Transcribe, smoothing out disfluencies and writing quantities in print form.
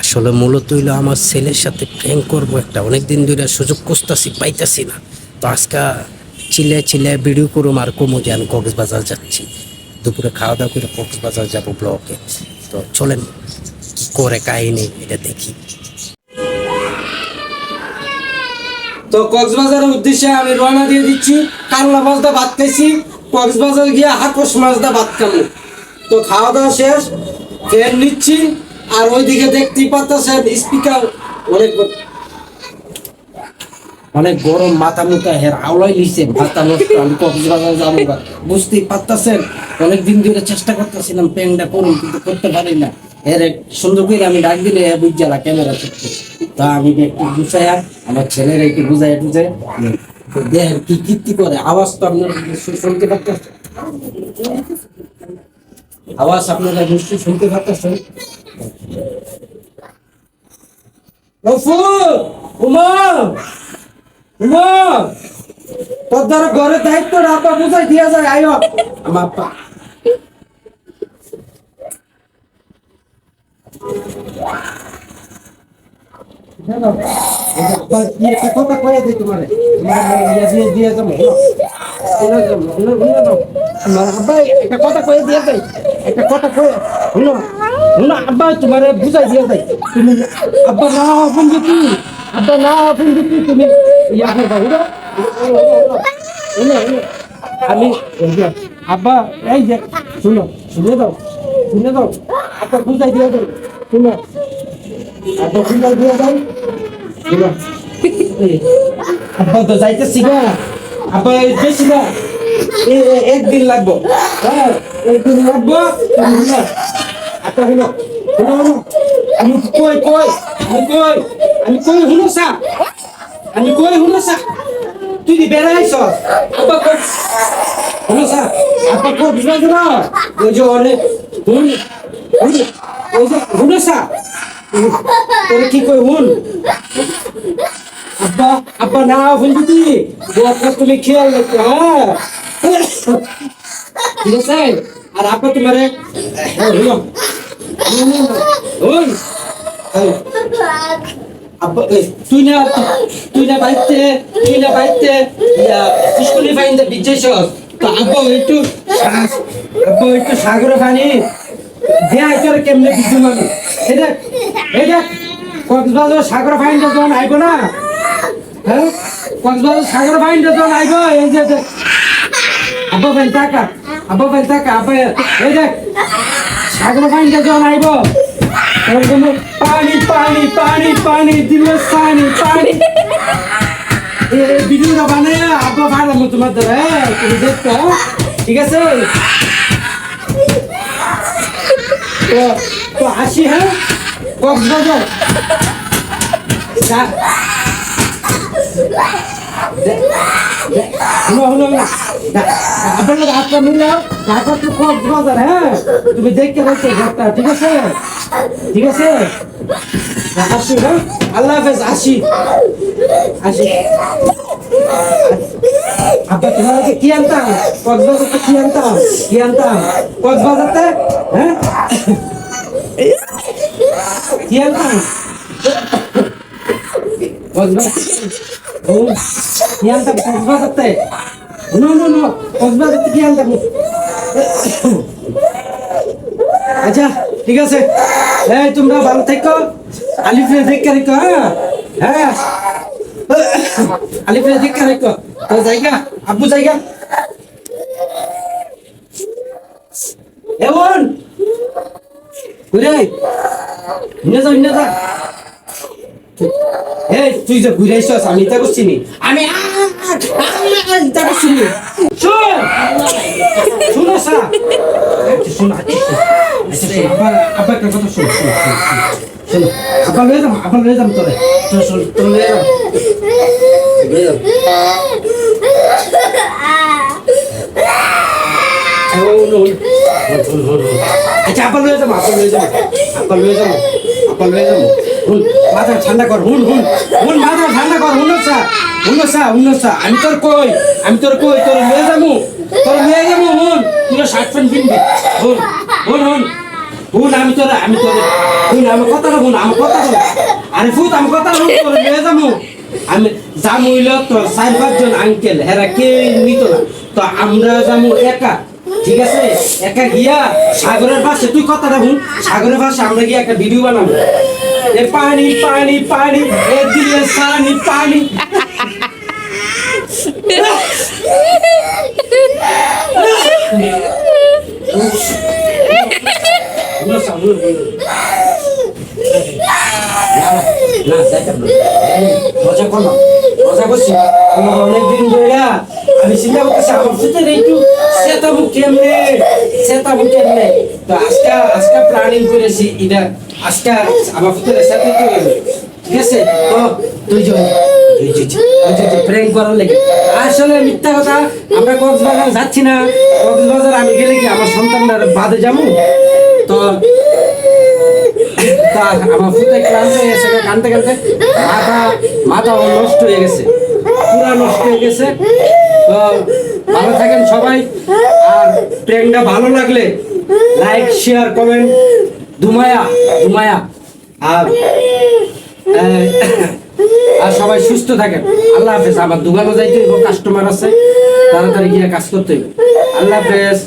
আসলে মূলত হইলো আমার ছেলের সাথে প্র্যাঙ্ক করবো একটা, অনেকদিন ধরে সুযোগ খুঁজতাছি, পাইতাছি না। তো আজকে চিল্লায় চিল্লায় ভিডিও করুম আর কমু যে আমি কক্সবাজার যাচ্ছি, দুপুরে খাওয়া দাওয়া করে কক্সবাজার যাবো ব্লকে। তো চলেন কি করে কাহিনী এটা দেখি। তো কক্সবাজারের উদ্দেশ্যে আমি রওনা দিয়ে দিচ্ছি। কাল্লা মাছ দা ভাত খাইছি, কক্সবাজার গিয়ে হাকস মাছ দা ভাত খাবো। তো খাওয়া দাওয়া শেষ, ফের নিচ্ছি। আর ওইদিকে দেখতেই পাচ্ছেন স্পিকার অনেক অনেক গরম, মাথা মুথা হের আওলাই নিছে, মাথা নষ্ট। আমি কক্সবাজার যাবো, বুঝতেই পারতেছেন। অনেকদিন ধরে চেষ্টা করতেছিলাম প্যাংটা করুন, কিন্তু করতে পারি না। এর সুন্দর করে আমি ডাক দিলে বুঝালা ক্যামেরা চলছে। তা আমি একটু বুঝাই, আমার ছেলের একটু বুঝাই টুঝাই দেখেন কি কীর্তি করে। আওয়াজ তো আপনার শুনতে পারতেছেন, আওয়াজ আপনারা নিশ্চয়ই শুনতে পারতেছেন। উমা উমা, তোর দ্বারা ঘরের দায়িত্ব আপা বুঝাই দিয়া যায়। আয়ো আমার আপা, কথা কয়ে দিই তোমার দিয়ে যাবো। একটা কথা কয়ে দিয়ে যাই, একটা কথা কয়ে শুনো শুনো আব্বা, তোমার বুঝাই দিয়ে যাই। তুমি আব্বা না বন্ধু, তুমি আব্বা না বন্ধু, তুমি ইয়া করবা। আমি আব্বা এই যে শুনো, শুনে দাও, শুনে দাও, আব্বা বুঝাই দিয়ে যাই। শুনো আব্বা বুঝাই দিয়ে যাই। শুনো আব্বা তো যাইতেছি না, আব্বা বেশি না, একদিন লাগবো। হ্যাঁ একদিন লাগবো। আব্বা শুনো শুনো শুনো, আমি কই কই আমি কই আমি কই শুনো সা, আমি কই শুনো সা, তুই বেড়াইছ আব্বা কই শুনো সা, আব্বা কই বুঝাই না। ওই যে অনেক হুন হুন, ওই যে শুনো সা, তোরে কি কই হুন। আব্বা আব্বা না বলবি তুই, তুমি খেয়াল রাখো। হ্যাঁ ঠিক আছে। আর আব্বা তোমারে তুই না বাইতে স্কুলে ফাইন বিজেছ। তো আব্বা একটু সাগরে পানি দেয়া তোর কেমনে বিজু মানুষ। এটা কক্সবাজার সাগর ফাইনটা যখন আইব না, হ্যাঁ কক্সবাজার সাগর ফাইনটা যখন আইব, এই যে আব্বা ভাই টাকা, আব্বা ভাই টাকা, আব্বা এই দেখ সাগর ফাইনটা যখন আইব, পানি পানি পানি পানি দিল, পানি পানি। এই ভিডিওটা বানায় আব্বা ভাড়াবো তোমার দ্বারা, তুমি দেখতো। ঠিক আছে তো তো আসি। হ্যাঁ কক্সবাজার আপনার হাতটা মিলে ঢাকা টু কক্সবাজার। হ্যাঁ তুমি দেখতে পাচ্ছ ঘরটা, ঠিক আছে ঠিক আছে। আসি, হ্যাঁ আল্লাহ হাফেজ, আসি আসি। আব্বা তোমাকে কি আনতাম কক্সবাজারতে, কি আনতাম কি আনতাম কক্সবাজারতে, হ্যাঁ কি আনতাম কক্সবাজারতে। নো নো নো, কক্সবাজারতে কি আনতাম। আচ্ছা ঠিক আছে, এই তোমরা ভালো থেকো, আলিফরে দেখে রেখো। হ্যাঁ হ্যাঁ আলিফরে দেখে রেখো। তো জায়গা আব্বু জায়গা এমন ঘুরে নিয়ে যাও নিয়ে যা। এই তুই যে ঘুরে আইসস, আমি তা করছি নি, আমি তা করছি নি। শোনো সা, শোনো আব্বা আব্বা একটা কথা শোনো শোনো শোনো, আব্বা লয়ে যাম, আব্বা লয়ে যাম তোরে, তোর লয়ে যাম। আচ্ছা আব্বা লয়ে যাবো, আব্বা লয়ে যাবো, আব্বা লয়ে যাবো, আব্বা লয়ে যাবো। হুন মাথা ঠান্ডা কর, হুন হুন হুন মাথা ঠান্ডা কর। হুন আমি তোর কই তোর লয়ে যাবো, হুন তুই শার্ট প্যান্ট কিনবি। হুন হুন হুন হুন আমি তোরা হুন আমার কথাটা হুন আমার কথা বল আরে ফুত আমি কথা হুন তোরা নিয়ে যাবো আমি যাবো হইলো তো 4-5 জন আঙ্কেল হেরা কে নিত না তো আমরা যাবো একা ঠিক আছে একা গিয়া সাগরের পাশে তুই কথাটা হুন সাগরের পাশে আমরা গিয়ে একটা ভিডিও বানাবো এ পানি পানি পানি এ দিলে পানি পানি মজা করলাম মজা করছি অনেকদিন ধরে আমি চিন্তা করতেছি আমার ভিতরে একটু সেতাবু কেমনে তো আজকে প্ল্যানিং করেছি এটা আজকে আমার ভিতরে সেতাবু ঠিক আছে তো দুইজন প্রেম করার লেগে আসলে মিথ্যা কথা আমরা কক্সবাজার যাচ্ছি না কক্সবাজার আমি গেলে কি আমার সন্তানরা বাদে যাবো তো আমার ফুটে ক্লান্ত হয়ে গেছে কানতে কানতে মাথা নষ্ট হয়ে গেছে পুরা নষ্ট হয়ে গেছে তো ভালো থাকেন সবাই আর ট্রেনটা ভালো লাগলে লাইক শেয়ার কমেন্ট ধুমায়া আর আর সবাই সুস্থ থাকেন আল্লাহ হাফেজ আমার দোকানে যাইতে কাস্টমার আছে তাড়াতাড়ি গিয়ে কাজ করতে হবে আল্লাহ হাফেজ